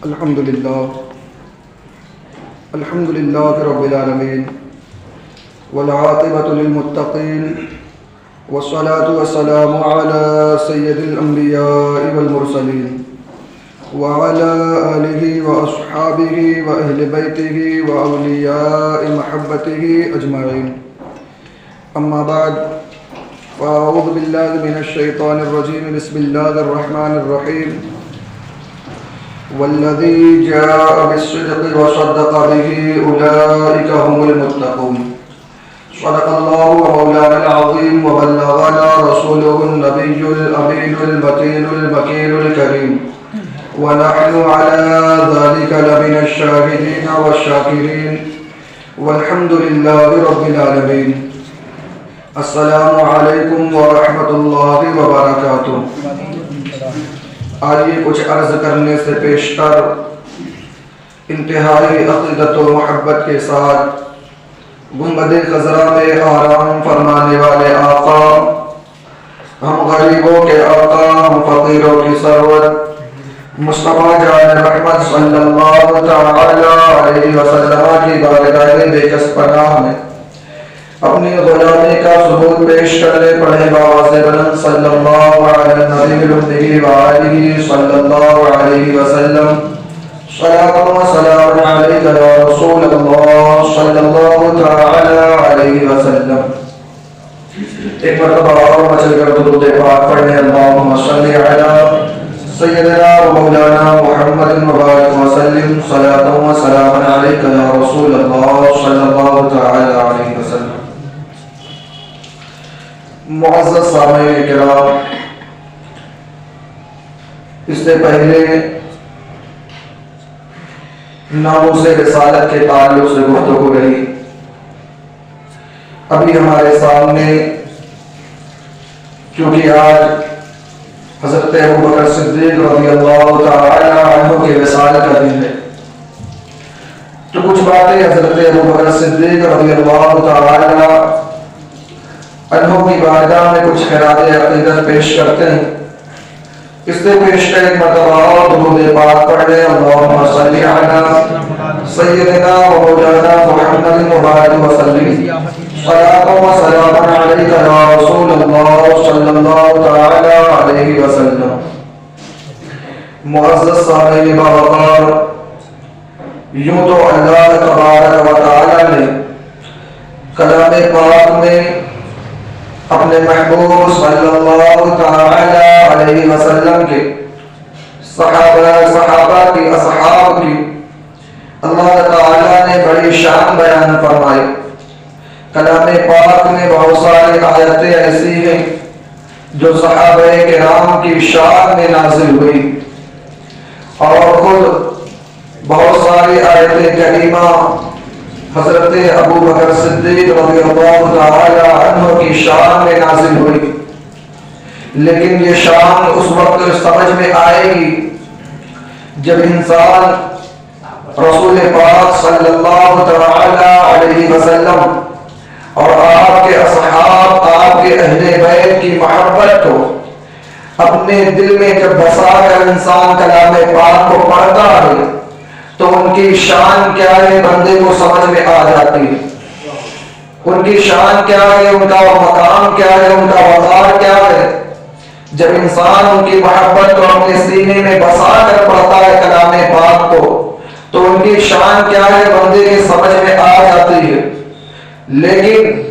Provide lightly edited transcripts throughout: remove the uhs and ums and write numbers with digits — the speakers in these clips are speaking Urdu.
الحمد لله رب العالمين والعاقبة للمتقين والصلاة والسلام على سيد الأنبياء والمرسلين وعلى آله وأصحابه وأهل بيته وأولياء محبته أجمعين. أما بعد، فأعوذ بالله من الشيطان الرجيم. بسم الله الرحمن الرحيم. والذي جاء بالصدق وصدق به أولئك هم المتقون. صدق الله ومولانا العظيم، وبلغنا رسوله النبي الأمين المتين المكين الكريم، ونحن على ذلك لمن الشاهدين والشاكرين، والحمد لله رب العالمين. السلام علیکم ورحمۃ اللہ وبرکاتہ. آئیے کچھ عرض کرنے سے پیشتر انتہائی عقیدت و محبت کے ساتھ گنبد خضرا میں آرام فرمانے والے آقا، ہم غریبوں کے آقا، ہم فقیروں کی سرور مصطفیٰ جان رحمت صلی اللہ تعالی علیہ وسلم کی بارگاہ بےکس پناہ میں اپنی غلامی کا ثبوت پیش کرنے پڑھے باواز بلند صلی اللہ علیہ وآلہ صلی اللہ علیہ وسلم. صلاۃ و سلام علیک یا رسول اللہ صلی اللہ تعالی علیہ وسلم. ایک مرتبہ اور مچل کر درود پاک پڑھنے. اللہم صلی علی سیدنا و مولانا محمد مبارک وسلم. صلاۃ و سلام علیک یا رسول اللہ صلی اللہ تعالی علیہ وسلم. معزز سامعین کرام، اس سے پہلے ناموس رسالت کے تعلق سے گفتگو رہی. ابھی ہمارے سامنے چونکہ آج حضرت ابوبکر صدیق رضی اللہ تعالی عنہ کے وصال کا دن ہے، تو کچھ باتیں حضرت ابوبکر صدیق رضی اللہ تعالی عنہ کی بارگاہ میں کچھ خراج عقیدت پیش کرتے ہیں. اس سے پیشتر ایک مرتبہ اور درود پاک پڑھنے. اللہم صلی علی سیدنا و مولانا محمد مبارک وسلم. صلاۃ و سلام علیک یا رسول اللہ صلی اللہ تعالی علیہ وسلم. معزز سامعین باوقار، یوں تو اللہ تبارک و تعالی نے کلام پاک میں اپنے محبوب صلی اللہ تعالی علیہ وسلم کے صحابہ کی اصحاب کی اللہ تعالی نے بڑی شان بیان فرمائی. کلام پاک میں بہت ساری آیتیں ایسی ہیں جو صحابہ کرام کی شان میں نازل ہوئی، اور خود بہت ساری آیتیں کریمہ حضرت ابوبکر صدیق رضی اللہ تعالی عنہ کی شان میں نازل ہوئی. لیکن یہ شان اس وقت سمجھ میں آئے گی جب انسان رسول پاک صلی اللہ تعالی علیہ وسلم اور آپ کے اصحاب، آپ کے اہل بیت کی محبت کو اپنے دل میں جب بسا کر انسان کلام پاک کو پڑھتا ہے تو ان کی شان کیا ہے بندے کو سمجھ میں آ جاتی ہے. ان کی شان کیا ہے، ان کا مقام کیا ہے، ان کا وقار کیا ہے. جب انسان ان کی محبت کو اپنے سینے میں بسا کر پڑھتا ہے کلام پاک کو، تو ان کی شان کیا ہے بندے کے سمجھ میں آ جاتی ہے. لیکن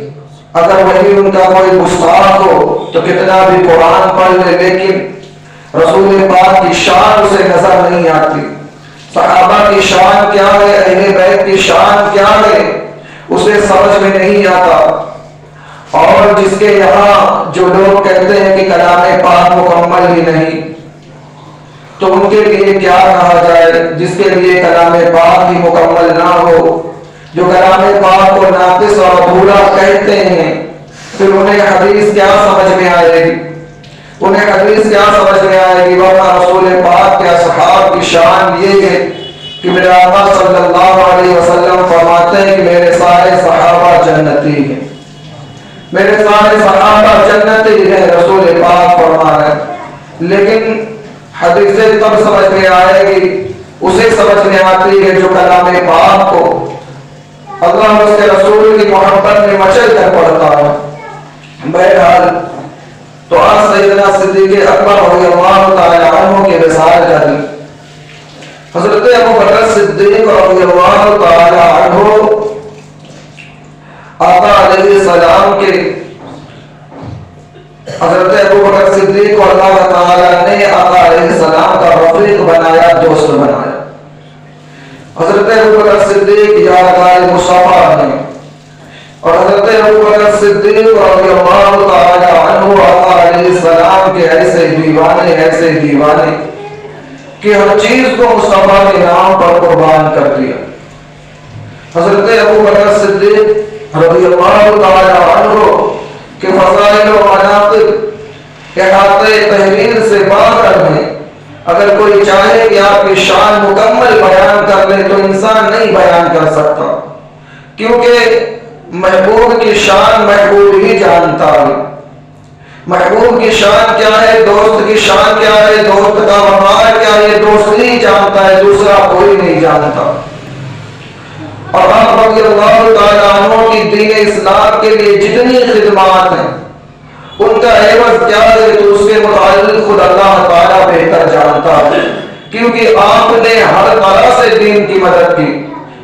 اگر وہی ان کا کوئی گستاخ ہو تو کتنا بھی قرآن پڑھ لے، لیکن رسول پاک کی شان اسے نظر نہیں آتی. صحابہ کی شان کیا ہے، اہل بیت کی شان کیا ہے، اسے سمجھ میں نہیں آتا. اور جس کے یہاں جو لوگ کہتے ہیں کہ کلام پاک مکمل ہی نہیں، تو ان کے لیے کیا کہا جائے جس کے لیے کلام پاک ہی مکمل نہ ہو، جو کلام پاک کو ناقص اور ادھورا کہتے ہیں. پھر انہیں حدیث کیا سمجھ میں آئے گی، انہیں حدیث کیا سمجھ میں آئے گی. ورنہ رسول پاک کے اصحاب کی شان یہ ہے کہ میرے آقا صلی اللہ علیہ وسلم فرماتے ہیں کہ میرے سارے صحابہ جنتی ہیں، میرے سارے صحابہ جنتی ہیں. رسول پاک فرما رہے ہیں. لیکن حدیثیں تب سمجھ میں آئے گی اسے سمجھ میں آتی ہے جو کلام پاک کو اللہ اور اس کے رسول کی محبت میں مچل کر پڑھتا ہے۔ بہرحال تو آج سیدنا صدیق اکبر رضی اللہ تعالی عنہ کے وصال کا دن، حضرت ابو بکر صدیق رضی اللہ تعالی عنہ آقا علیہ السلام کے حضرت ابو بکر صدیق کو اللہ تعالی نے آقا علیہ السلام کا رفیق بنایا، دوست بنایا۔ حضرت ابو بکر صدیق یادگار مصطفیٰ ہیں، اور حضرت ابو بکر صدیق رضی اللہ تعالی عنہ آقا علیہ السلام کے ایسے دیوانے کہ ہر چیز کو مصطفیٰ کے نام پر قربان کر دیا۔ حضرت ابو بکر صدیق رضی اللہ تعالی عنہ کے فضائل و مناقب احاطے تحریر سے باہر ہیں۔ اگر کوئی چاہے کہ آپ کی شان مکمل بیان کر لے تو انسان نہیں بیان کر سکتا، کیونکہ محبوب کی شان محبوب ہی جانتا ہے۔ محبوب کی شان کیا ہے، دوست کی شان کیا ہے، دوست کا وقار کیا ہے، دوست ہی جانتا ہے، دوسرا کوئی نہیں جانتا۔ اور آپ رضی اللہ تعالیٰ عنہ کی دین اسلام کے لیے جتنی خدمات ہیں ان کا عوض کیا ہے تو اس کے متعلق خود اللہ تعالیٰ بہتر جانتا ہے، کیونکہ آپ نے ہر طرح سے دین کی مدد کی۔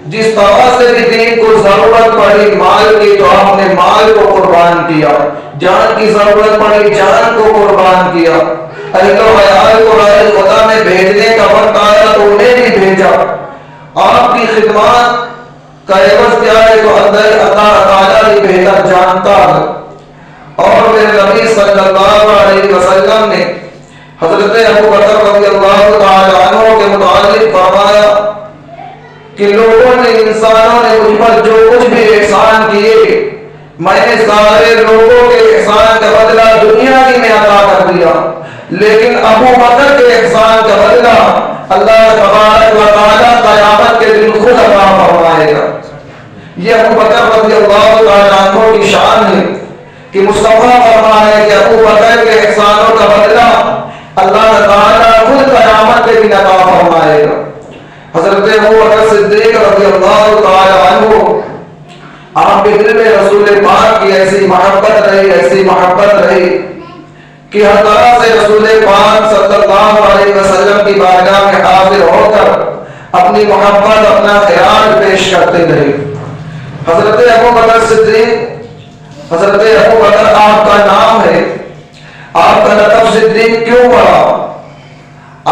جس طرح سے بھی دین کو ضرورت پڑی مال کی تو آپ نے مال کو قربان کیا، جان کی ضرورت پڑی جان کو قربان کیا، اہل و عیال کو راہ خدا میں بھیجنے کا وقت آیا تو انہیں بھی بھیجا۔ آپ کی خدمات کا عوض کیا ہے تو اللہ تعالیٰ ہی بہتر جانتا ہے۔ اور میرے نبی صلی اللہ علیہ وسلم نے حضرت ابو بکر رضی اللہ تعالی عنہ کے متعلق فرمایا کہ لوگوں نے، انسانوں نے مجھ پر جو کچھ بھی احسان کیے میں نے سارے لوگوں کے احسان کا بدلہ دنیا ہی میں عطا کر دیا، لیکن ابو بکر کے احسان کا بدلہ اللہ تبارک و تعالی قیامت کے دن خود عطا فرمائے گا۔ یہ ابو بکر رضی اللہ تعالی عنہ کی شان ہے کہ مصطفیٰ فرمایا کہ ابو بکر کے احسانوں کا بدلہ اللہ تعالیٰ خود قیامت کے دن عطا فرمائے گا۔ حضرت ابو بکر صدیق رضی اللہ تعالی عنہ آپ کے دل میں رسول پاک کی ایسی محبت رہی کہ ہر طرح سے رسول پاک صلی اللہ علیہ وسلم کی بارگاہ میں حاضر ہو کر اپنی محبت، اپنا خیال پیش کرتے رہے۔ حضرت ابو بکر صدیق، حضرت ابو بکر آپ کا نام ہے، آپ کا لقب صدیق کیوں پڑا،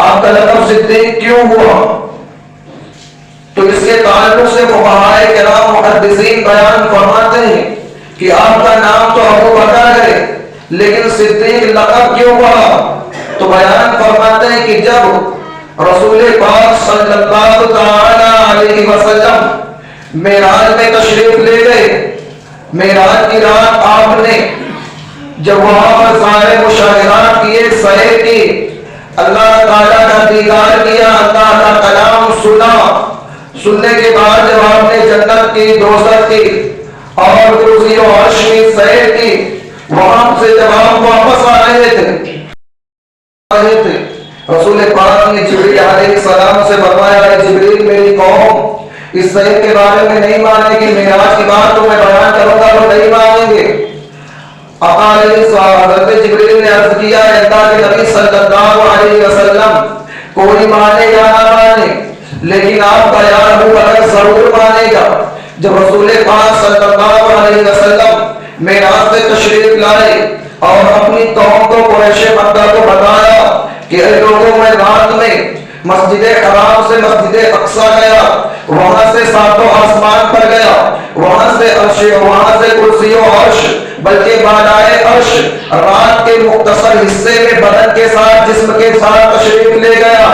آپ کا لقب صدیق کیوں ہوا؟ تو اس کے تعلق سے فقہائے کرام محدثین بیان فرماتے ہیں کہ آپ کا نام تو ابو بکر ہے لیکن صدیق لقب کیوں پڑا؟ تو بیان فرماتے ہیں کہ جب رسول پاک صلی اللہ تعالی علیہ وسلم معراج میں تشریف لے گئے، معراج کی رات آپ نے جب وہاں پر سارے مشاہدات کیے، سیر کی، اللہ تعالیٰ کا دیدار کیا، اللہ کا کلام سنا، سننے کے بعد جب آپ نے جنت کی، دوزخ کی اور کرسی و عرش کی سیر کی، وہاں سے جب آپ واپس آ رہے تھے رسول پاک نے جبریل علیہ السلام سے فرمایا ہے جبریل میری قوم اس سیر کے بارے میں نہیں مانے گی، معراج کی بات تو میں بیان کروں گا تو نہیں مانیں گے۔ آقا علیہ السلام حضرت جبریل نے عرض کیا ہے اللہ کے نبی صلی اللہ علیہ وسلم کوئی مانے یا نہ مانے لیکن آپ کا یا ابو بکر ضرور مانے گا۔ جب رسول پاک صلی اللہ علیہ وسلم معراج سے تشریف لائے اور اپنی قوم کو قریش مکہ کو بتایا کہ اے لوگوں میں رات میں مسجد حرام سے مسجد اقصی گیا، وہاں سے ساتوں آسمان پر گیا، وہاں سے عرش، وہاں سے کرسی و عرش، بلکہ بالائے عرش رات کے مختصر حصے میں بدن کے ساتھ، جسم کے ساتھ تشریف لے گیا،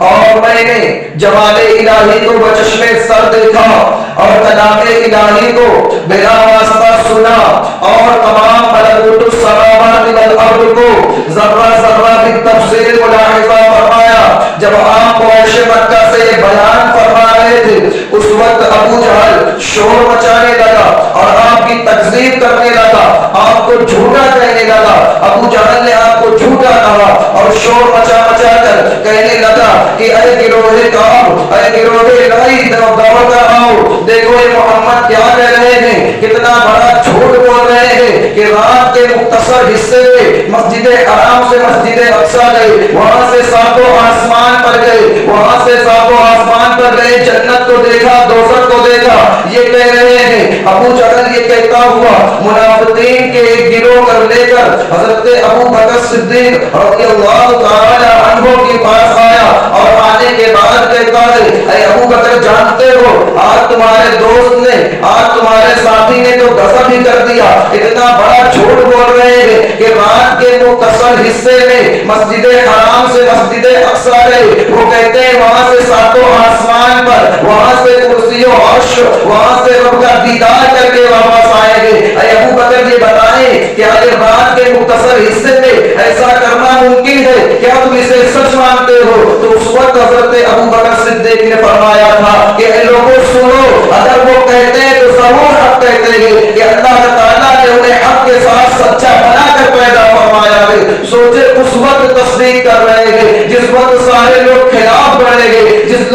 اور میں نے جمال الہی کو بچشمے سر دیکھا اور کلام الہی کو بلا واسطہ سنا، اور تمام ملکوت السماوات والارض کو ذرہ ذرہ کی تفصیل ملاحظہ فرمایا۔ جب آپ قریش مکہ سے بیان فرما رہے تھے اس وقت ابو جہل شور مچانے لگا اور آپ کی تکذیب کرنے لگا، آپ کو جھوٹا کہنے لگا۔ ابو جہل نے آپ کو جھوٹا کہا اور شور مچا مچا کر کر کہنے لگا کہ اے گروہ کعب، اے گروہ لائی دعوت آؤ، دیکھو یہ محمد کیا کہہ رہے ہیں، کتنا بڑا جھوٹ بول رہے ہیں کہ رات کے مختصر حصے میں مسجد حرام سے مسجد اقصی گئے، وہاں سے ساتوں آسمان پر گئے، وہاں سے ساتوں آسمان پر گئے، جنت کو دیکھا، دوزخ کو دیکھا، یہ کہہ رہے ہیں۔ ابو جہل یہ کہتا ہوا منافقین کے ایک گروہ کر لے کر حضرت ابو بکر صدیق رضی اللہ تعالی عنہ کے پاس آیا، اور آنے کے بعد کہتا ہے اے ابو بکر جانتے ہو آج تمہارے دوست نے، آج تمہارے ساتھی نے تو غضب ہی کر دیا، اتنا بڑا جھوٹ بول رہے ہیں کہ رات کے مختصر حصے میں مسجد حرام سے مسجد اقصی گئے، وہ کہتے ہیں وہاں سے ساتوں آسمان پر، وہاں سے کرسی و عرش، وہاں سے رب کا دیدار کر کے واپس آئیں گے۔ اے ابو بکر یہ بتائیں کہ اگر رات کے مختصر حصے میں ایسا کرنا ممکن ہے، کیا تم اسے سچ مانتے ہو؟ تو اس وقت حضرت ابو بکر صدیق نے فرمایا تھا کہ اے لوگوں سنو، اگر وہ کہتے ہیں تو ضرور حق کہتے ہیں کہ اللہ تعالیٰ نے انہیں حق کے ساتھ سچا بنا کر پیدا فرمایا ہے۔ سوچے اس وقت تصدیق کر رہے ہیں جس وقت سارے لوگ خلاف بڑھیں گے، جس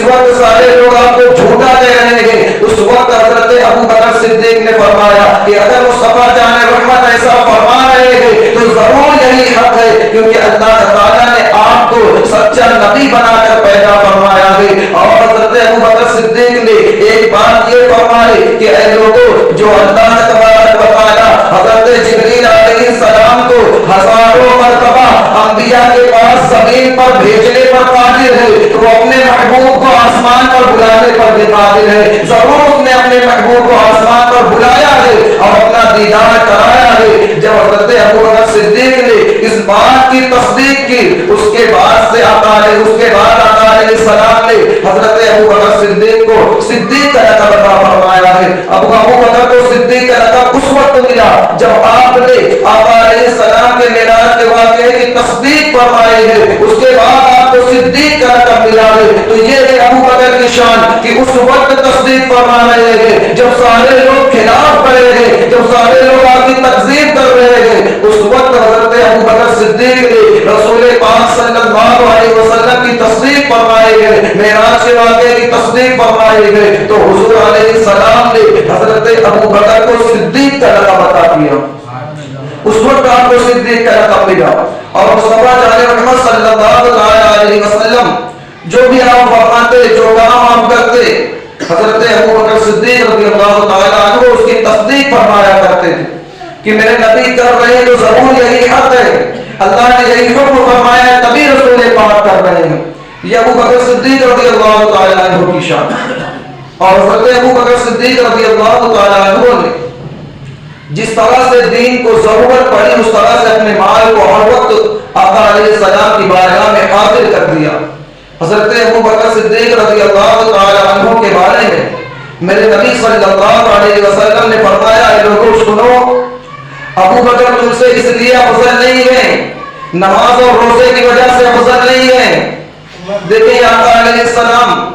وقت سارے لوگ آپ کو جھوٹا کہہ رہے ہیں، اس وقت حضرت ابو بکر صدیق نے فرمایا کہ اگر مصطفیٰ جان رحمت ایسا فرما رہے ہیں تو ضرور یہی حق ہے، کیونکہ اللہ تعالیٰ نے آپ کو سچا نبی بنا کر پیدا فرمایا ہے۔ اور حضرت ابو بکر صدیق نے ایک بات یہ فرمائی کہ اے لوگوں، جو اللہ تبارک و تعالیٰ حضرت جبریل علیہ السلام کو ہزاروں مرتبہ انبیاء کے پاس زمین پر بھیجنے پر قادر ہے، تو وہ اپنے محبوب کو آسمان پر بلانے پر بھی قادر ہے۔ ضرور اس نے اپنے محبوب کو آسمان پر بلایا ہے اور اپنا دیدار کرایا ہے۔ جب حضرت ابو بکر صدیق نے اس بات کی تصدیق کی، اس کے بعد آقا علیہ السلام نے حضرت ابو بکر صدیق کو صدیق کا لقب عطا فرمایا ہے۔ ابو بکر کو صدیق کا لقب اس وقت ملا جب آپ نے آقا علیہ السلام کے معراج کے واقعے کی تصدیق فرمائی ہے، اس کے بعد آپ کو صدیق کا لقب ملا ہے۔ تو یہ ہے ابو بکر کی شان کہ اس وقت تصدیق فرما رہے ہیں جب سارے لوگ خلاف کھڑے ہیں، جب سارے لوگ آپ کی تکذیب کر رہے ہیں، اس وقت حضرت ابو بکر صدیق نے رسول پاک صلی اللہ علیہ وسلم کی تصدیق فرمائی ہے، معراج کے واقعے کی تصدیق فرمائی ہے، تو حضور علیہ السلام نے حضرت ابو بکر کو صدیق کا لقب عطا کیا۔ اس وقت آپ کو صدیق کا لقب ملا۔ اور مصطفیٰ جان محمد صلی اللہ علیہ وسلم جو بھی آپ فرماتے، جو کام آپ کرتے، حضرت ابو بکر صدیق رضی اللہ تعالیٰ عنہ اس کی تصدیق فرمایا کرتے تھے کہ میرے نبی کر رہے ہیں تو ضرور یہی حق ہے، اللہ نے یہی حکم فرمایا ہے تبھی رسول پاک کر رہے ہیں۔ یہ ابو بکر صدیق رضی اللہ تعالیٰ عنہ کی شان۔ اور حضرت ابو بکر صدیق رضی اللہ تعالیٰ عنہ نے جس طرح سے دین کو ضرورت پڑی اس طرح سے اپنے مال کو ہر وقت آقا علیہ السلام کی بارگاہ میں حاضر کر دیا۔ حضرت ابو بکر صدیق رضی اللہ تعالیٰ عنہ کے بارے میں میرے نبی صلی اللہ علیہ وسلم نے فرمایا اے لوگوں سنو، ابو بکر تم سے اس لیے افضل نہیں ہے، نماز اور روزے کی وجہ سے افضل نہیں ہے۔ دیکھیں آقا علیہ السلام،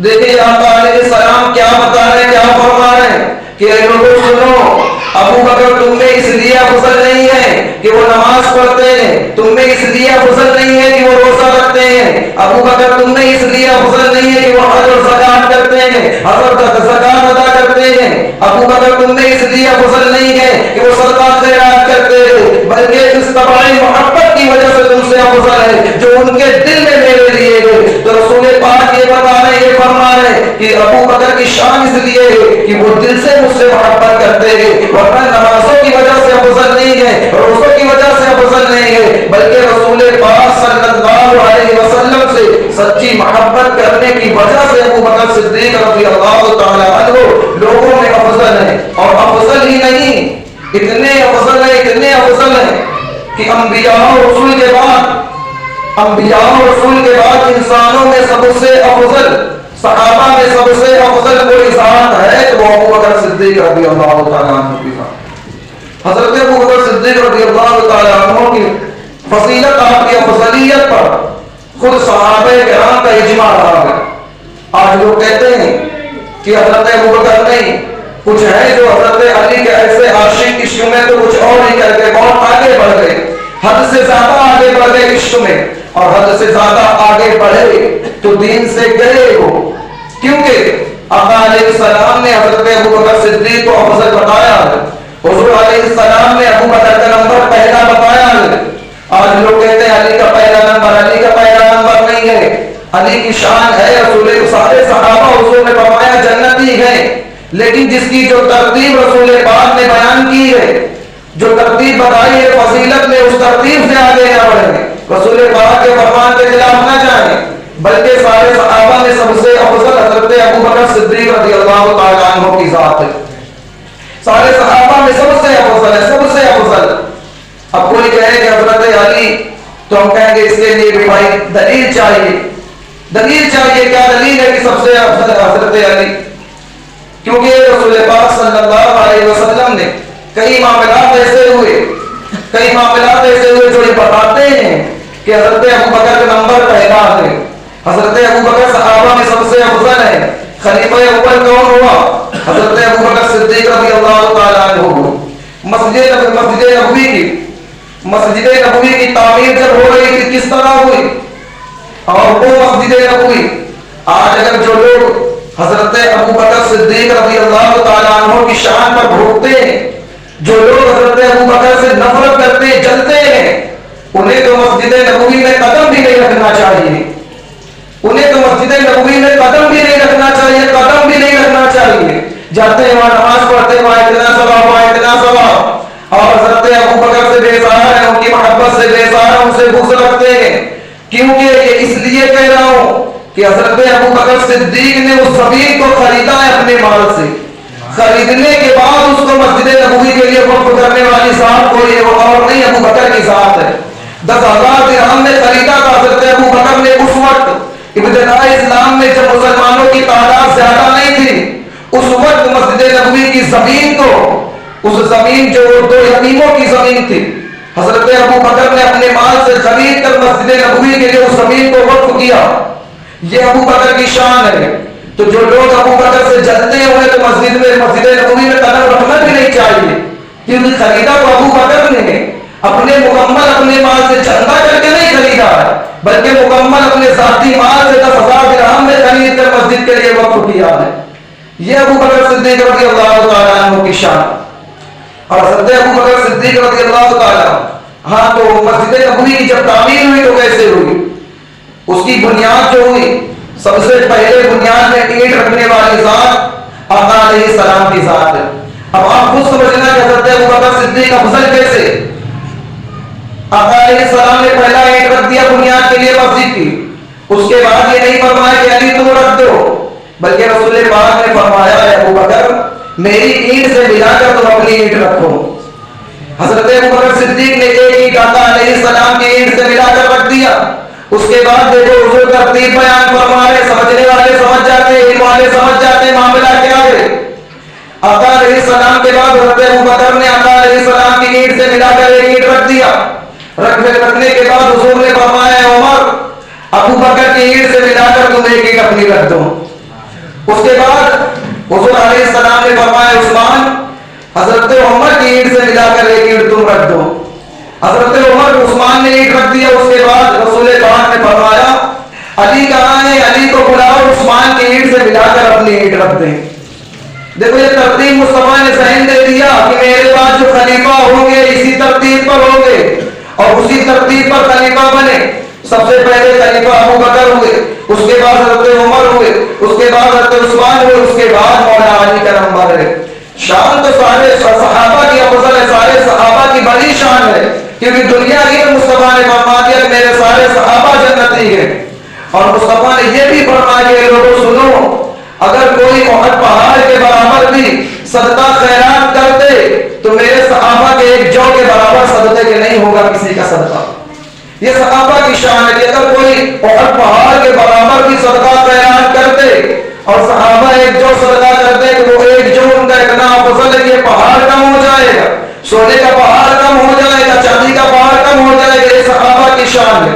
دیکھیں آقا علیہ السلام کیا بتا رہے ہیں، کیا فرما رہے ہیں کہ اے لوگوں سنو، ابو بکر تم میں اس لیے افضل نہیں ہے کہ وہ نماز پڑھتے ہیں، تم میں اس لیے افضل نہیں ہے کہ وہ روزہ رکھتے ہیں، ابو بکر تم میں اس لیے افضل نہیں ہے کہ وہ حج اور زکات کرتے ہیں، زکات ادا کرتے ہیں، ابو بکر تم میں اس لیے افضل نہیں ہے کہ وہ صدقات خیرات کرتے ہیں، بلکہ اس تباہی محبت کی وجہ سے تم سے افضل ہے جو ان کے دل میں میرے لیے ہے۔ تو رسول پاک یہ بتا رہے ہیں، یہ فرما رہے ہیں کہ ابو بکر کی شان اس لیے ہے کہ وہ دل سے مجھ سے محبت کرتے ہیں، ورنہ نمازوں کی وجہ سے افضل نہیں ہے، روزوں کی وجہ سے افضل نہیں ہے، بلکہ رسول پاک صلی اللہ علیہ وسلم سے سچی محبت کرنے کی وجہ سے ابو بکر صدیق رضی اللہ تعالی عنہ لوگوں میں افضل ہے۔ اور افضل ہی نہیں، اتنے افضل ہیں، اتنے افضل ہیں کہ انبیاء اور رسول کے بعد انسانوں میں سب سے افضل، صحابہ میں سب سے افضل کوئی ذات ہے تو وہ ابو بکر صدیق رضی اللہ تعالیٰ عنہ کی ذات۔ حضرت ابو بکر صدیق رضی اللہ تعالیٰ عنہ کی فضیلت، آپ کی افضلیت پر خود صحابہ کرام کا اجماع رہا ہے۔ آج لوگ کہتے ہیں کہ حضرت ابو بکر نہیں، کچھ ہے جو حضرت علی کے ایسے عاشق عشق میں تو کچھ اور ہی کر کے بہت آگے بڑھ گئے، حد سے زیادہ آگے بڑھ گئے عشق میں، اور حد سے زیادہ آگے بڑھے تو دین سے گئے ہو، کیونکہ آقا علیہ السلام نے حضرت ابوبکر صدیق کو افضل بتایا ہے، حضور علیہ السلام نے ابوبکر کا نمبر پہلا بتایا ہے۔ آج لوگ کہتے ہیں علی کا پہلا نمبر، علی کا پہلا نمبر نہیں ہے، علی کی شان ہے، رسول سارے صحابہ حضور نے فرمایا جنتی ہیں، لیکن جس کی جو ترتیب رسول پاک نے بیان کی ہے، جو ترتیب بتائی ہے فضیلت میں، اس ترتیب سے آگے نہ بڑھیں، رسول پاک کے فرمان کے خلاف نہ جائیں، بلکہ سارے صحابہ میں سب سے افضل حضرت ابوبکر صدیق رضی اللہ تعالیٰ عنہ کی ذات ہے، سارے صحابہ میں سب سے افضل ہے، سب سے افضل۔ اب کوئی کہے کہ حضرت علی، تو ہم کہیں گے اس کے لیے بھی بھائی دلیل چاہیے، دلیل چاہیے، کیا دلیل ہے کہ سب سے افضل حضرت علی؟ کیونکہ رسول پاک صلی اللہ علیہ وسلم نے کئی معاملات ایسے ہوئے جو یہ بتاتے ہیں کہ حضرت ابوبکر کا نمبر پہلا ہے، حضرت ابوبکر صحابہ میں سب سے افضل ہے۔ خلیفہ اول کون ہوا؟ حضرت ابوبکر صدیق رضی اللہ تعالیٰ عنہ۔ مسجد نبوی کی تعمیر جب ہو رہی تھی کس طرح ہوئی؟ اور وہ مسجد نبوی آج اگر جو لوگ حضرت ابوبکر صدیق رضی اللہ تعالیٰ عنہ کی شان پر بھوکتے ہیں، جو لوگ حضرت ابوبکر سے نفرت کرتے ہیں، جلتے ہیں، انہیں تو مسجد نبوی میں قدم بھی نہیں رکھنا چاہیے، انہیں تو مسجد نبوی میں قدم بھی نہیں رکھنا چاہیے، قدم بھی نہیں رکھنا چاہیے۔ جاتے ہیں وہاں نماز پڑھتے ہیں، وہاں اتنا ثواب، وہاں اتنا ثواب، اور حضرت ابوبکر سے بیزار ہیں، ان کی محبت سے بیزار ہیں، ان سے بغض رکھتے ہیں۔ کیونکہ یہ اس لیے کہہ رہا ہوں کہ حضرت ابوبکر صدیق نے اس زمین کو خریدا ہے اپنے مال سے، خریدنے کے بعد اس کو مسجد نبوی کے لیے وقف کرنے والی ذات کوئی اور نہیں، ابوبکر کی ذات ہے۔ 10,000 درہم میں خریدا تھا حضرت ابوبکر نے اس وقت، ابتدائی اسلام میں جب مسلمانوں کی تعداد زیادہ نہیں تھی، اس وقت مسجد نبوی کی زمین کو، اس زمین جو 2 یتیموں کی زمین تھی، حضرت ابوبکر نے اپنے مال سے خرید کر مسجد نبوی کے لیے اس زمین کو وقف کیا۔ یہ ابوبکر کی شان ہے۔ تو جو لوگ ابوبکر سے جلتے ہیں انہیں تو مسجد نبوی میں قدم رکھنا بھی نہیں چاہیے، کیونکہ خریدا تو ابوبکر نے اپنے مال سے چندہ کر کے نہیں خریدا ہے، بلکہ مکمل اپنے ذاتی مال سے 10,000 درہم میں خرید کر مسجد کے لیے وقف کیا ہے۔ یہ ابوبکر صدیق رضی اللہ تعالیٰ عنہ کی شان۔ اور حضرت ابوبکر صدیق رضی اللہ تعالیٰ، ہاں تو مسجد نبوی کی جب تعمیر ہوئی تو کیسے ہوئی؟ اس کی بنیاد جو ہوئی، سب سے پہلے بنیاد میں اینٹ رکھنے والی ذات آقا علیہ السلام کی ذات ہے۔ اب آپ خود سمجھنا کہ حضرت ابوبکر صدیق افضل کیسے؟ آقا علیہ السلام نے پہلا اینٹ رکھ دیا بنیاد کے لیے مسجد کی، اس کے بعد یہ نہیں فرمایا کہ علی تم رکھ دو، بلکہ رسول پاک نے فرمایا ہے ابوبکر میری اینٹ سے ملا کر تم اپنی اینٹ رکھو۔ حضرت ابوبکر صدیق نے ایک اینٹ آقا علیہ السلام کی اینٹ سے ملا کر رکھ دیا۔ اس کے بعد دیکھو حضور ترتیب بیان فرما رہے، سمجھنے والے سمجھ جاتے ہیں، علم والے سمجھ جاتے ہیں معاملہ کیا ہے۔ آقا علیہ السلام کے بعد حضرت ابوبکر نے آقا علیہ السلام کی اینٹ سے ملا کر ایک اینٹ رکھ دیا۔ رکھنے کے بعد حضور نے فرمایا عمر ابوبکر کی اینٹ سے ملا کر تم ایک اینٹ اپنی رکھ دو۔ اس کے بعد حضور علیہ السلام نے فرمایا عثمان حضرت عمر کی اینٹ سے ملا کر ایک اینٹ تم رکھ دو۔ حضرت عمر عثمان نے اینٹ رکھ دیا۔ اس کے بعد رسول پاک نے فرمایا علی کہاں ہے؟ علی کو بلاؤ، عثمان کی اینٹ سے ملا کر اپنی اینٹ رکھ دیں۔ دیکھو یہ ترتیب مصطفیٰ نے ذہن دے دیا کہ میرے بعد جو خلیفہ ہوں گے اسی ترتیب پر ہوں گے، اور اسی ترتیب پر خلیفہ بنے۔ سب سے پہلے خلیفہ ابوبکر ہوئے، اس کے بعد حضرت عمر ہوئے، اس کے بعد حضرت عثمان ہوئے، اس کے بعد مولا علی کا نمبر ہے۔ شان تو سارے صحابہ کی افضل ہے، سارے صحابہ کی بڑی شان ہے، کیونکہ دنیا ہی میں مصطفیٰ نے فرما دیا کہ میرے سارے صحابہ جنتی ہیں، اور مصطفیٰ نے یہ بھی فرما دیا لوگوں سنو اگر کوئی احد پہاڑ کے برابر بھی صدقہ خیرات کرتے تو میرے صحابہ کے ایک جو کے برابر صدقے کے نہیں ہوگا کسی کا صدقہ۔ یہ صحابہ کی شان ہے کہ اگر کوئی احد پہاڑ کے برابر بھی صدقہ خیرات کرتے اور صحابہ ایک جو صدقہ کرتے کہ وہ ایک جو ان کا اتنا افضل ہے کہ یہ پہاڑ کم ہو جائے گا، سونے کا پہاڑ کم ہو جائے گا، چاندی کا پہاڑ کم ہو جائے گا۔ یہ صحابہ کی شان ہے۔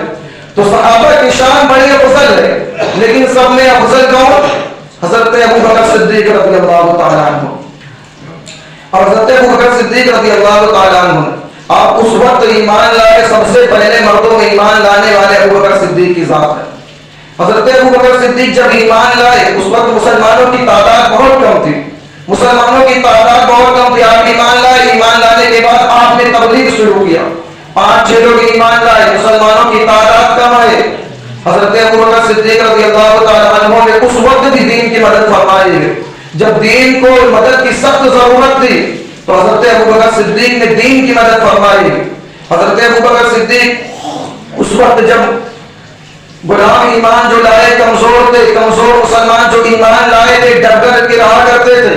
تو صحابہ کی شان بڑی افضل ہے، لیکن سب میں افضل کون؟ حضرت ابوبکر صدیق رضی اللہ تعالیٰ عنہ۔ اور حضرت ابوبکر صدیق رضی اللہ تعالیٰ عنہ آپ اس وقت ایمان لائے، سب سے پہلے مردوں میں ایمان لانے والے ابوبکر صدیق کی ذات ہے۔ حضرت ابوبکر صدیق جب ایمان لائے اس وقت مسلمانوں کی تعداد بہت کم تھی، مسلمانوں کی تعداد بہت کم تھی۔ آپ ایمان لائے، ایمان لانے کے بعد آپ نے تبلیغ شروع کیا، 5-6 لوگ ایمان لائے، مسلمانوں کی تعداد کم ہے۔ حضرت ابوبکر صدیق رضی اللہ تعالی عنہ نے اس وقت بھی دین کی مدد فرمائی ہے، جب دین کو مدد کی سخت ضرورت تھی تو حضرت ابوبکر صدیق نے دین کی مدد فرمائی۔ حضرت ابوبکر صدیق اس وقت جب غلام ایمان جو لائے کمزور تھے، کمزور مسلمان جو ایمان لائے تھے ڈر کر کے رہا کرتے تھے،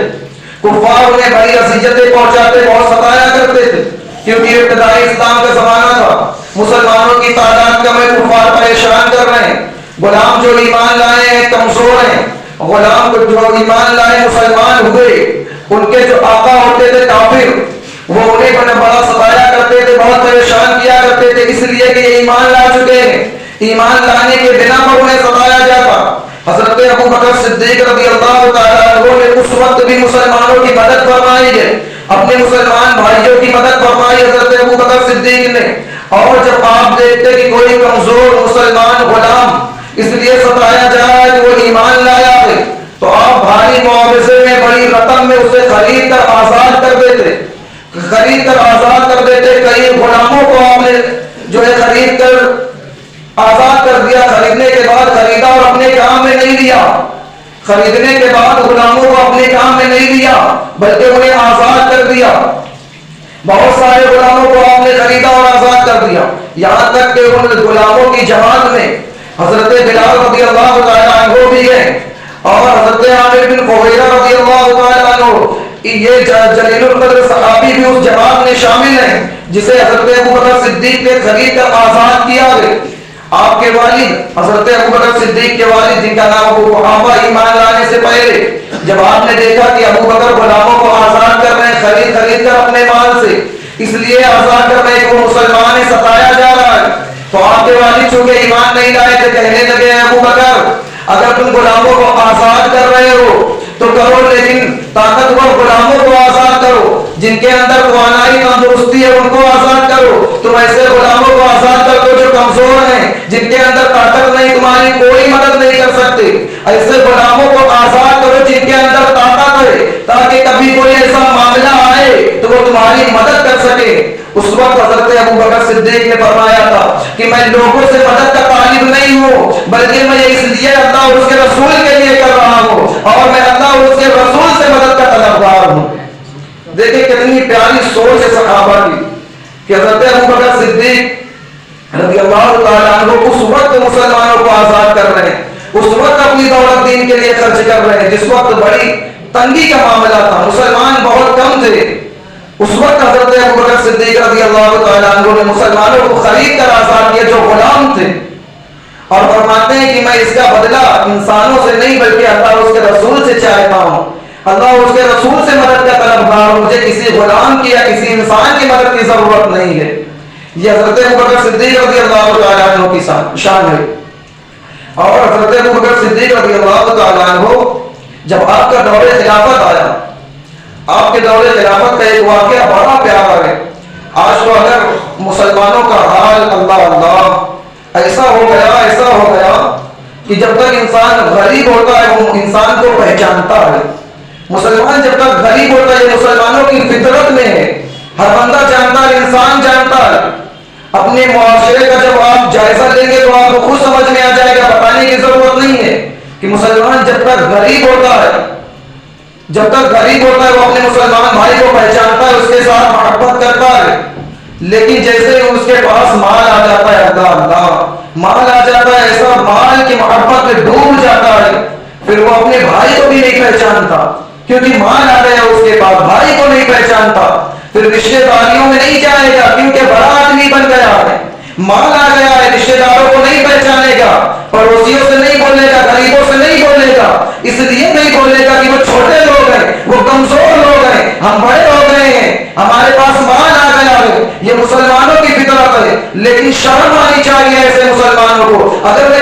کفار انہیں بڑی اذیتیں پہنچاتے، بہت ستایا کرتے تھے، کیونکہ ابتدائی اسلام کا زمانہ تھا، مسلمانوں کی تعداد کم ہے، کفار پریشان کر رہے ہیں۔ غلام جو ایمان لائے ہیں کمزور ہیں، غلام جو ایمان لائے مسلمان ہوئے، ان کے جو آقا ہوتے تھے کافر، وہ انہیں بڑا ستایا کرتے تھے، بہت پریشان کیا کرتے تھے، اس لیے کہ یہ ایمان لا چکے ہیں، ایمان لانے کے بنا پر انہیں ستایا جاتا۔ حضرت ابوبکر صدیق رضی اللہ تعالیٰ عنہ نے اس وقت بھی مسلمانوں کی مدد فرمائی ہے، اپنے مسلمان بھائیوں کی مدد فرمائی حضرت ابوبکر صدیق نے۔ اور جب آپ دیکھتے کہ کوئی کمزور مسلمان غلام اس لیے ستایا جا رہا ہے کہ وہ ایمان لایا ہے تو آپ بھاری معاوضے میں بڑی رقم میں اسے خرید کر آزاد کر دیتے، خرید کر آزاد کر دیتے۔ کئی غلاموں کو آپ نے جو ہے خرید کر آزاد کر دیا، خریدنے کے بعد خریدا اور اپنے کام میں نہیں لیا، خریدنے کے بعد غلاموں کو اپنے کام میں نہیں لیا بلکہ انہیں آزاد کر دیا۔ بہت سارے غلاموں کو آپ نے خریدا اور آزاد کر دیا، یہاں تک کہ ان غلاموں کی جماعت میں حضرت بلال رضی اللہ تعالیٰ عنہ بھی ہے اور حضرت عامر بن فہیرہ رضی اللہ تعالیٰ عنہ، یہ جلیل القدر صحابی بھی اس جماعت میں شامل ہیں جسے حضرت ابوبکر صدیق نے خرید کر آزاد کیا ہے۔ آپ کے والد حضرت ابوبکر صدیق کے والد جن کا نام ابو قحافہ، ایمان لانے سے پہلے جب آپ نے دیکھا کہ ابوبکر غلاموں کو آزاد کر رہے ہیں خرید کر اپنے مال سے، اس لیے آزاد کر رہے ہیں کہ وہ مسلمان ستایا جا رہا ہے، تو آپ کے والد چونکہ ایمان نہیں لائے تھے، کہنے لگے ابوبکر اگر تم غلاموں کو آزاد کر رہے ہو تو کرو، لیکن طاقتور غلاموں کو آزاد کرو، جن کے اندر توانائی تندرستی ہے ان کو آزاد کرو، تم ایسے غلاموں کو آزاد کر دو جو کمزور ہیں، جن کے اندر طاقت نہیں، تمہاری کوئی مدد نہیں کر سکتے، ایسے غلاموں کو آزاد کرو جن کے اندر طاقت ہے، تاکہ کبھی کوئی ایسا معاملہ آئے تو وہ تمہاری مدد کر سکے۔ اس وقت حضرت ابوبکر صدیق نے فرمایا تھا کہ میں لوگوں سے مدد کا طالب نہیں ہوں، بلکہ میں اس لیے اللہ اور اس کے رسول کے لیے کر رہا ہوں، اور میں اللہ اور اس کے رسول سے مدد کا طلبگار ہوں۔ دیکھیں کتنی پیاری سوچ ہے صحابہ کی کہ حضرت ابوبکر صدیق رضی اللہ تعالیٰ عنہ اس وقت مسلمانوں کو آزاد کر رہے ہیں، اس وقت اپنی دولت دین کے لیے خرچ کر رہے ہیں جس وقت بڑی تنگی کا معاملہ تھا، مسلمان بہت کم تھے۔ اس وقت حضرت ابوبکر صدیق رضی اللہ تعالیٰ عنہ نے مسلمانوں کو خرید کر آزاد کیا جو غلام تھے، اور فرماتے ہیں کہ میں اس کا بدلہ انسانوں سے نہیں بلکہ اللہ اور اس کے رسول سے چاہتا ہوں، اللہ اور اس کے رسول سے مدد کا طلبگار ہوں، مجھے کسی غلام کی یا کسی انسان کی مدد کی ضرورت نہیں ہے۔ یہ حضرت ابوبکر صدیق رضی اللہ تعالیٰ عنہ کی شان ہے۔ اور حضرت ابوبکر صدیق رضی اللہ تعالیٰ عنہ جب آپ کا دور خلافت آیا، آپ کے دور خلافت کا ایک واقعہ بڑا پیارا ہے۔ آج تو اگر مسلمانوں کا حال اللہ اللہ ایسا ہو گیا کہ جب تک انسان غریب ہوتا ہے وہ انسان کو پہچانتا ہے، مسلمان جب تک غریب ہوتا ہے یہ مسلمانوں کی فطرت میں ہے، ہر بندہ جانتا ہے، انسان جانتا ہے۔ اپنے معاشرے کا جب آپ جائزہ لیں گے تو آپ کو خود سمجھ میں آ جائے گا، بتانے کی ضرورت نہیں ہے کہ مسلمان جب تک غریب ہوتا ہے وہ اپنے مسلمان بھائی کو پہچانتا ہے، اس کے ساتھ محبت کرتا ہے، لیکن جیسے اس کے پاس مال آ جاتا ہے، مال آ جاتا ہے، ایسا مال کی محبت میں ڈوب جاتا ہے، پھر وہ اپنے بھائی کو بھی نہیں پہچانتا، کیونکہ مال آ گیا اس کے پاس، بھائی کو نہیں پہچانتا، پھر رشتہ داریوں میں نہیں جائے گا کیونکہ بڑا آدمی بن گیا ہے، مال آ گیا ہے، رشتہ داروں کو نہیں پہچانے گا، پڑوسیوں سے نہیں بولے گا، غریبوں سے نہیں بولے گا، اس لیے نہیں بولے گا کہ وہ چھوٹے لوگ ہیں، وہ کمزور لوگ ہیں، ہم بڑے ہو گئے ہیں، ہمارے پاس مال آ گیا ہے۔ یہ مسلمانوں کی فطرت ہے، لیکن شرم آنی چاہیے ایسے مسلمانوں کو۔ اگر میں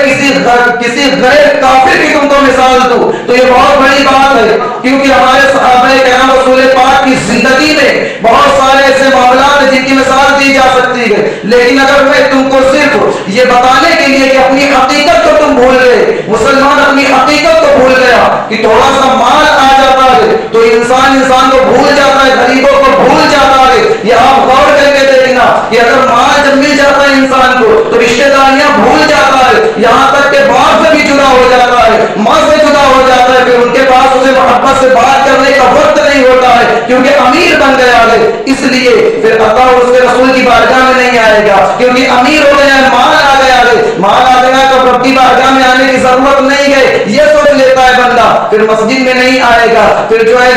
کسی غیر کافر کی تم کو مثال دوں تو یہ بہت بڑی بات ہے، کیونکہ ہمارے صحابہ کرام رسول پاک کی زندگی میں بہت سارے ایسے معاملات ہیں جن کی مثال دی جا سکتی ہے، لیکن اگر میں تم کو صرف یہ بتانے کے کے لیے کہ اپنی حقیقت کو تم بھول گئے. مسلمان اپنی حقیقت کو بھول گیا کہ تھوڑا سا مال آ جاتا ہے تو انسان کو بھول جاتا ہے, غریبوں کو بھول جاتا ہے. یہ آپ غور کر کے دیکھنا کہ اگر مال جب مل جاتا ہے انسان کو تو رشتہ داریاں بھول جاتا ہے, یہاں تک کہ باپ سے بھی جدا ہو جاتا ہے, ماں سے جدا ہو جاتا ہے. پھر ان کے پاس اسے محبت سے بات کرنے کا وقت نہیں ہوتا ہے کیونکہ امیر بن گیا ہے. اس لیے پھر اللہ اور اس کے رسول کی بارگاہ میں نہیں آئے گا کیونکہ امیر ہو گیا ہے, مال آ گیا ہے. مال آ گیا تو رب کی بارگاہ میں آنے کی ضرورت نہیں ہے, یہ سوچ لیتا ہے بندہ. پھر مسجد میں نہیں آئے گا, پھر جو ہے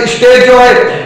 اسٹیج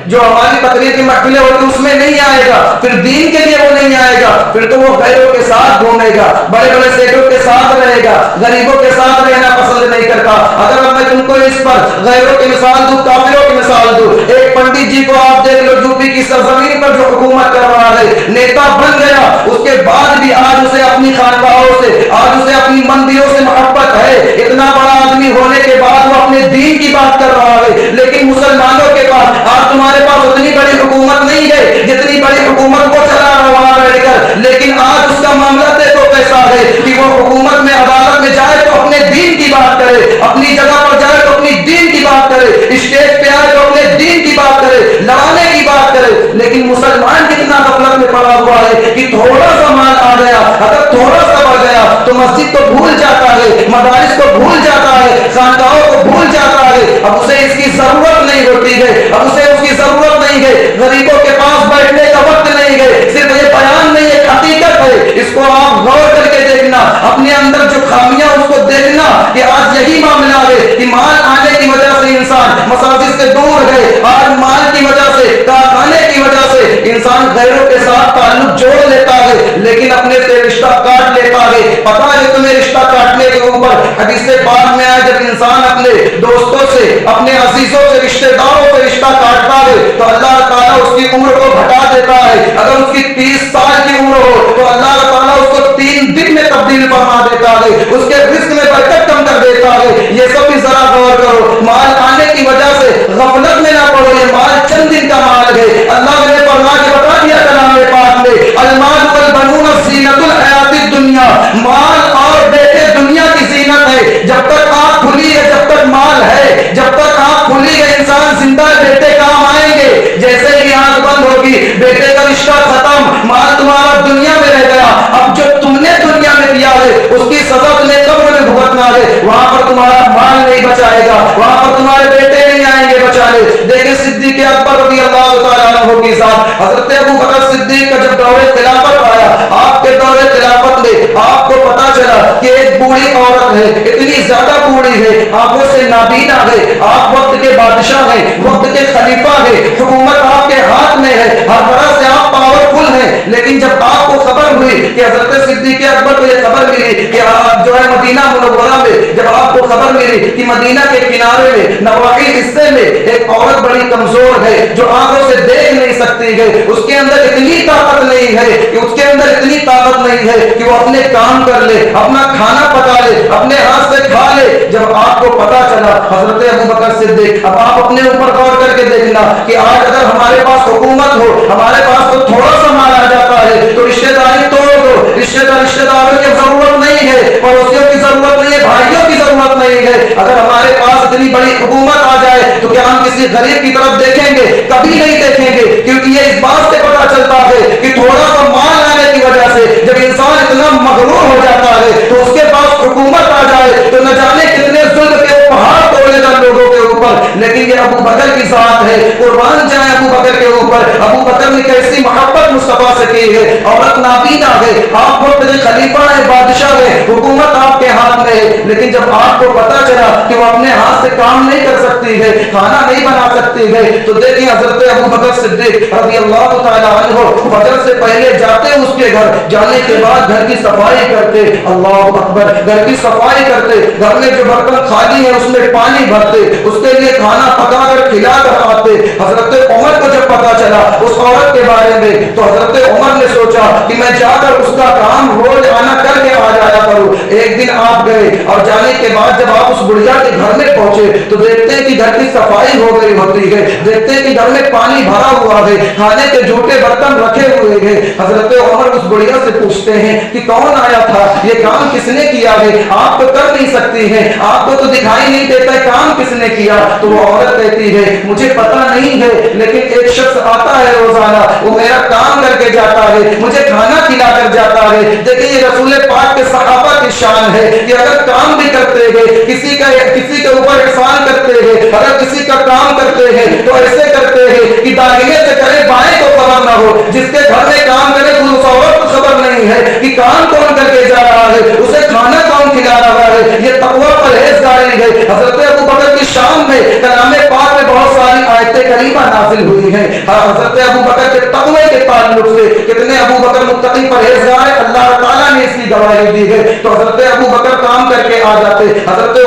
جو ہماری تقریر کی محفلیں ہوتی اس میں نہیں آئے گا, پھر دین کے لیے وہ نہیں آئے گا. پھر تو وہ غیروں کے ساتھ گھومے گا, بڑے بڑے سیٹوں کے ساتھ رہے گا, غریبوں کے ساتھ رہنا پسند نہیں کرتا. اگر میں تم کو اس پر غیروں کی مثال دوں, کافروں کی مثال دوں, ایک پنڈت جی کو آپ دیکھ لو, یوپی کی سرزمین پر جو حکومت کر رہا ہے, نیتا بن گیا, اس کے بعد بھی آج اسے اپنی خانقاہوں سے, آج اسے اپنی مندروں سے محبت ہے. اتنا بڑا آدمی ہونے کے بعد وہ اپنے دین کی بات کر رہا ہے. لیکن مسلمانوں کے پاس, آج تمہارے پاس اتنی بڑی حکومت نہیں ہے جتنی بڑی حکومت وہ چلا رہا ہے بیٹھ کر, لیکن آج اس کا معاملہ دیکھو کیسا ہے کہ وہ حکومت میں, عدالت میں جائے تو اپنے دین کی بات کرے, اپنی جگہ پر جائے تو اپنی دین کی بات کرے, اسٹیج پہ آئے تو اپنے دین کی بات کرے, لڑانے کی بات کرے. لیکن مسلمان کتنا غفلت میں پڑا ہوا ہے کہ تھوڑا سا مال آ گیا, اگر تھوڑا سا بڑھ گیا تو مسجد کو بھول جاتا ہے, مدارس کو بھول جاتا ہے, خانقاہوں کو بھول جاتا ہے. اب اسے اس کی ضرورت نہیں ہوتی ہے, اب اسے اس کی ضرورت نہیں ہے, غریبوں کے پاس بیٹھنے کا وقت نہیں ہے. صرف یہ بیان نہیں, ایک حقیقت ہے, اس کو آپ غور کر کے دیکھنا, اپنے اندر جو خامیاں اس کو دیکھنا کہ آج یہی معاملہ ہے کہ مال آنے کی وجہ سے انسان مساجد سے دور ہے, آج مال کی وجہ سے, کارخانے کی وجہ سے انسان غیروں کے ساتھ تعلق جوڑ لیتا ہے لیکن اپنے سے رشتہ کاٹ لیتا ہے. پتا ہے تمہیں رشتہ کاٹنے کے اوپر حدیث پاک میں آیا, جب انسان اپنے دوستوں سے, اپنے عزیزوں سے, رشتہ داروں سے رشتہ کاٹتا ہے تو اللہ تعالیٰ اس کی عمر کو گھٹا دیتا ہے. اگر اس کی 30 سال کی عمر ہو تو اللہ تعالیٰ اس کو 3 دن میں تبدیل فرما دیتا ہے, اس کے رزق میں برکت کم کر دیتا ہے. یہ سب بھی ذرا غور کرو, مال آنے کی وجہ سے غفلت میں نہ پڑو, یہ مال چند دن کا مال ہے. اللہ نے فرما کے بتا دیا کلام پاک میں, المال والبنون زینت الحیات الدنیا, مال اور بیٹے دنیا کی زینت ہے. جب تک آنکھ کھلی ہے, جب تک مال ہے, جب تک آنکھ کھلی ہے, انسان زندہ بیٹے کام آئیں گے. جیسے ہی آنکھ بند ہوگی, بیٹے کا رشتہ ختم, مال تمہارا دنیا میں رہ گیا. اب جو تم نے دنیا میں دیا ہے اس کی سزا تمہیں قبر میں بھگتنا ہے. وہاں پر تمہارا مال نہیں بچائے گا, وہاں پر تمہارے بیٹے نہیں آئیں گے بچانے. دیکھیں صدیق اکبر رضی اللہ تعالیٰ عنہ کی ذات, حضرت ابو بکر صدیق کا جب دور خلافت آیا, آپ کے دور خلافت میں آپ کو پتا چلا کہ ایک بوڑھی عورت ہے, اتنی زیادہ بوڑھی ہے, آنکھوں سے نابینا ہے, آپ وقت کے بادشاہ ہیں, وقت کے خلیفہ ہیں, حکومت آپ کے ہاتھ میں ہے, ہر طرح سے آپ پاورفل ہیں. لیکن جب آپ کو خبر ہوئی کہ حضرت صدیق اکبر کو یہ خبر ملی کہ آپ جو ہے مدینہ منورہ میں, جب آپ کو خبر ملی کہ مدینہ کے کنارے میں نواحی حصے میں ایک عورت بڑی کمزور ہے جو آنکھوں سے دیکھ نہیں سکتی ہے, اس کے اندر اتنی طاقت نہیں ہے کہ اس کے اندر اتنی طاقت نہیں ہے کہ وہ اپنے کام کر لے, اپنا کھانا پکا لے, اپنے ہاتھ سے کھا لے. جب آپ کو پتا چلا حضرت ابو بکر صدیق, اب آپ اپنے اوپر غور کر کے دیکھنا کہ آج اگر ہمارے پاس حکومت ہو, ہمارے پاس تو تھوڑا سا مال آ جاتا ہے تو رشتہ داری توڑ دو, رشتہ داروں کی ضرورت نہیں ہے, پڑوسیوں کی ضرورت نہیں ہے, بھائیوں کی ضرورت نہیں ہے. اگر ہمارے پاس اتنی بڑی حکومت آ جائے تو کیا ہم کسی غریب کی طرف دیکھیں گے؟ کبھی نہیں دیکھیں گے, کیونکہ یہ اس بات سے پتا چلتا ہے کہ تھوڑا سا مال آنے کی وجہ سے جب انسان اتنا مغرور ہو جاتا ہے تو اس کے پاس حکومت آ جائے تو نہ جانے کتنے ظلم کے پہاڑ توڑے گا لوگوں کے اوپر. لیکن یہ ابو بکر کی ذات ہے, قربان جائیں ابو بکر کے اوپر. ابو بکر نے کیسی محبت مصطفیٰ سے کی ہے, عورت نابینا ہے, آپ وقت کے خلیفہ ہے, بادشاہ ہے, حکومت آپ کے ہاتھ میں ہے, لیکن جب آپ کو پتا چلا کہ وہ اپنے ہاتھ سے کام نہیں کر سکتی ہے, کھانا نہیں بنا سکتی ہے, تو دیکھیں حضرت ابو بکر صدیق رضی اللہ تعالیٰ عنہ فجر سے پہلے جاتے اس کے گھر, جانے کے بعد گھر کی صفائی کرتے, اللہ اکبر, گھر کی صفائی کرتے, گھر میں جو برتن خالی ہے اس میں پانی بھرتے, اس کے لیے کھانا پکا کر کھلا کر آتے. حضرت عمر کو جب پتا چلا اس عورت کے بارے میں تو حضرت عمر نے سوچا کہ میں جا کر اس کا کام روز آنا کر کے آ جایا کروں. ایک دن آپ گئے, اور جانے کے بعد جب آپ اس بڑھیا کے گھر میں پہنچے تو دیکھتے ہیں کہ گھر کی صفائی ہو گئی ہوتی ہے، دیکھتے ہیں کہ گھر میں پانی بھرا ہوا ہے، کھانے کے جھوٹے برتن رکھے ہوئے ہیں۔ حضرت عمر اس بڑھیا سے پوچھتے ہیں کہ کون آیا تھا، یہ کام کس نے کیا ہے؟ آپ تو کر نہیں سکتی ہیں، آپ کو تو دکھائی نہیں دیتا ہے، کام کس نے کیا؟ تو وہ عورت کہتی ہے مجھے پتہ نہیں ہے، لیکن ایک شخص آتا ہے روزانہ، وہ میرا کام کر کے جاتا ہے، مجھے کھانا کھلا کر جاتا ہے۔ دیکھیں یہ رسول پاک کے صحابہ کی شان ہے کہ اگر کام بھی کرتے ہیں، کسی کے اوپر احسان کرتے ہیں، اگر کسی کا کام کرتے ہیں تو ایسے کرتے ہیں کہ داہنے سے کرے بائیں کو خبر نہ ہو، جس کے گھر میں کام کرے تو اس عورت کو خبر نہیں ہے کہ کام کون کر کے جا رہا ہے، اسے کھانا کون کھلا رہا ہے۔ یہ تقویٰ پرہیزگاری ہے۔ حضرت ابو بکر کی شان میں کلام پاک میں بہت ساری آیتیں کریمہ نازل ہوئی ہیں۔ حضرت ابو بکر کے تقوی کے تعلق سے کتنے ابو بکر متقی پرہیزگار ہیں، اللہ تعالیٰ نے اس کی گواہی دی ہے۔ تو حضرت ابو بکر کام کر کے آ جاتے، حضرت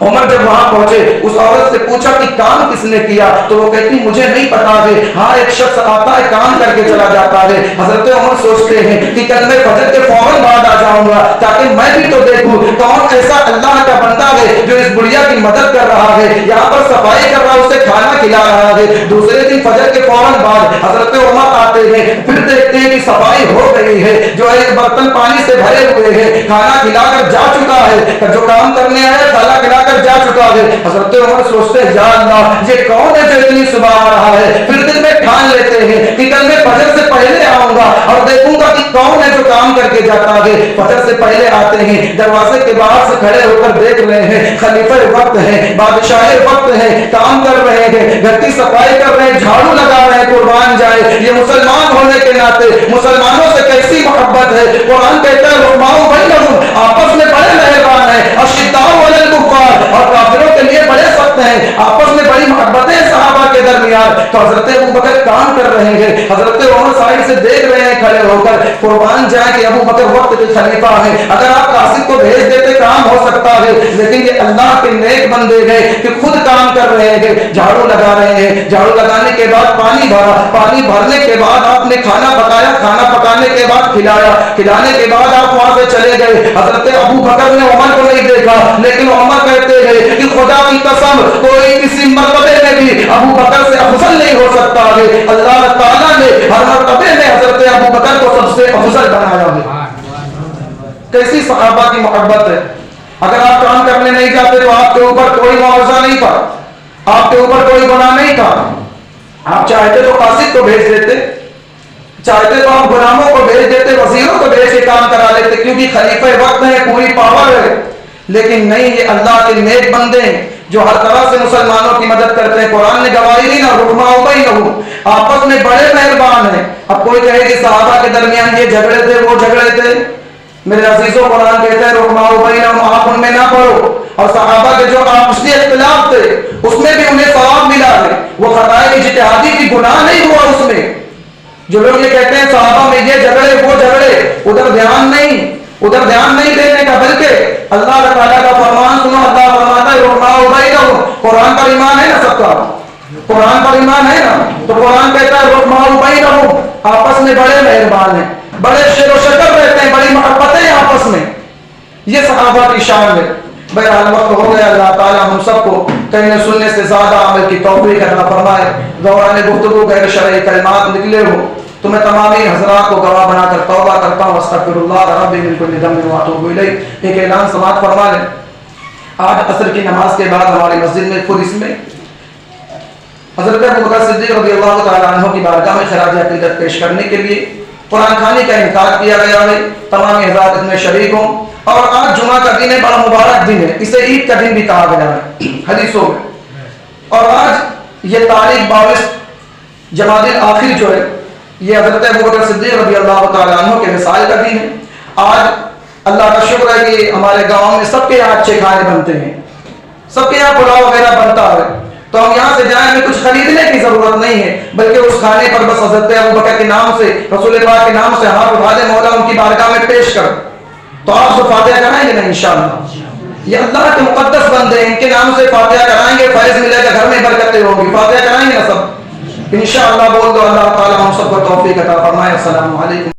عمر جب وہاں پہنچے اس عورت سے پوچھا کہ کام کس نے کیا، تو وہ کہتی مجھے نہیں پتا ہے، ہاں ایک شخص آتا ہے کام کر کے چلا جاتا ہے۔ حضرت عمر سوچتے ہیں کہ کل میں فجر کے فوراً بعد آ جاؤں گا تاکہ میں بھی تو دیکھوں کون ایسا اللہ کا بندہ ہے جو اس بڑھیا کی مدد کر رہا ہے، یہاں پر صفائی کر رہا ہے، اسے کھانا کھلا رہا ہے۔ دوسرے دن فجر کے فوراً بعد حضرت عمر آتے ہیں، پھر دیکھتے ہیں کہ صفائی ہو گئی ہے، جو ایک برتن پانی سے بھرے ہوئے ہیں، کھانا کھلا کر جا چکا ہے، جو کام کرنے آیا کھانا کھلا جا چکا ہے۔ حضرت عمر سوچتے ہیں یا اللہ یہ کون ہے جو اتنی صبح آ رہا ہے؟ پھر دل میں ٹھان لیتے ہیں کہ کل میں فجر سے پہلے آؤں گا اور دیکھوں گا کہ کون ہے جو کام کر کے جاتا ہے۔ فجر سے پہلے آتے ہیں، دروازے کے باہر سے کھڑے ہو کر دیکھ رہے ہیں خلیفہ وقت ہے، بادشاہ وقت ہے، کام کر رہے ہیں، گھر کی صفائی کر رہے ہیں، جھاڑو لگا رہے ہیں۔ قربان جائے یہ مسلمان ہونے کے ناطے مسلمانوں سے کیسی محبت ہے۔ قرآن کہتا ہے رحماؤ بینہم، آپس میں بڑے مہربان ہیں، اشداء علی الکفار، اور کافروں کے لیے بڑے سخت ہیں، آپس میں بڑی محبتیں صحابہ کے درمیان۔ تو حضرت ابو بکر کام کر رہے ہیں، حضرت عمر سائڈ سے دیکھ رہے ہیں کھڑے ہو کر۔ قربان جائے کہ ابو بکر وقت کے خلیفہ ہیں، اگر آپ قاصد کو بھیج دیتے کام ہو سکتا ہے، لیکن یہ اللہ کے نیک بندے ہیں کہ خود کام کر رہے ہیں، جھاڑو لگا رہے ہیں۔ جھاڑو لگانے کے بعد پانی بھرا، پانی بھرنے کے بعد آپ نے کھانا پکایا، کھانا پکانے کے بعد کھلایا، کھلانے کے بعد آپ وہاں سے چلے گئے۔ حضرت ابو بکر نے عمر کو نہیں دیکھا، لیکن عمر کہتے ہیں کہ خدا کی قسم کوئی کسی مرتبے میں بھی ابو بکر سے افضل نہیں ہو سکتا ہے۔ اللہ تعالیٰ نے ہر مرتبے میں حضرت ابو بکر کو سب سے افضل بنایا ہے۔ کیسی صحابہ کی محبت ہے۔ اگر آپ کام کرنے نہیں جاتے تو آپ کے اوپر کوئی معاوضہ نہیں تھا، آپ کے اوپر کوئی گناہ نہیں تھا، آپ چاہتے تو قاصد کو بھیج دیتے، چاہتے تو آپ غلاموں کو بھیج دیتے، وزیروں کو بھیج کے کام کرا لیتے، کیونکہ خلیفہ وقت ہے، پوری پاور ہے۔ لیکن نہیں، یہ اللہ کے نیک بندے ہیں جو ہر طرح سے مسلمانوں کی مدد کرتے ہیں۔ قرآن نے گواہی دی نا رحماؤ بینہم، آپس میں بڑے مہربان ہیں۔ اب کوئی کہے کہ صحابہ کے درمیان یہ جھگڑے تھے وہ جھگڑے تھے، میرے عزیزوں قرآن کہتا ہے رحماؤ بینہم، آپ ان میں نہ پڑھو۔ اور صحابہ کے جو آپسی اختلاف تھے اس میں بھی انہیں ثواب ملا ہے، وہ خطائے اجتہادی کی گناہ نہیں ہوا اس میں۔ جو لوگ یہ کہتے ہیں صحابہ میں یہ جھگڑے وہ جھگڑے، ادھر دھیان نہیں دینے کا، بلکہ اللہ تعالیٰ کا فرمان سنو۔ اللہ فرماتا ہے رحماؤ بینہم، قرآن پر ایمان ہے نا سب کا، قرآن پر ایمان ہے نا، تو قرآن کہتا ہے رحماؤ بینہم، آپس میں بڑے مہربان ہیں، بڑے شیر و شکر رہتے ہیں، بڑی محبتیں ہیں آپس میں۔ یہ صحابہ کی شان ہے۔ بہرحال وقت ہو گیا، اللہ تعالیٰ ہم سب کو کہنے سننے سے زیادہ عمل کی توفیق عطا فرمائے۔ دوران گفتگو غیر شرعی کلمات نکلے ہو تو میں تمامی حضرات کو گواہ بنا کر توبہ کرتا ہوں، استغفر اللہ ربی من کل ذنب واتوب الیہ۔ ایک اعلان سماعت فرما لیں، آج عصر کی نماز کے بعد ہماری مسجد میں خود اس میں حضرت ابوبکر صدیق رضی اللہ تعالیٰ عنہ کی بارگاہ میں خراج عقیدت پیش کرنے کے لیے قرآن خوانی کا انعقاد کیا گیا ہے۔ تمام حضرات اس میں شریک ہوں، اور آج جمعہ کا دن ہے، بڑا مبارک دن ہے، اسے عید کا دن بھی کہا گیا ہے حدیثوں میں۔ اور آج یہ تاریخ 22 جمادی الاخر جو ہے، یہ حضرت ابوبکر صدیق رضی اللہ تعالیٰ عنہ کے وصال کا دن ہے۔ آج اللہ کا شکر ہے کہ ہمارے گاؤں میں سب کے یہاں اچھے کھانے بنتے ہیں، سب کے یہاں پلاؤ وغیرہ بنتا ہے، تو ہم یہاں سے جائیں میں کچھ خریدنے کی ضرورت نہیں ہے، بلکہ اس کھانے پر بس حضرت ابوبکر کے نام سے، رسول پاک کے نام سے ہاتھ اٹھا دیں، مولا ان کی بارگاہ میں پیش کر، تو آپ سے فاتحہ کرائیں گے نا انشاءاللہ۔ یہ اللہ کے مقدس بندے ہیں، ان کے نام سے فاتحہ کرائیں گے، فیض ملے گا، گھر میں برکتیں ہوں گی۔ فاتحہ کرائیں گے نا سب انشاءاللہ، بول دو۔ اللہ تعالیٰ ہم سب کو توفیق عطا فرمائے۔ السلام علیکم۔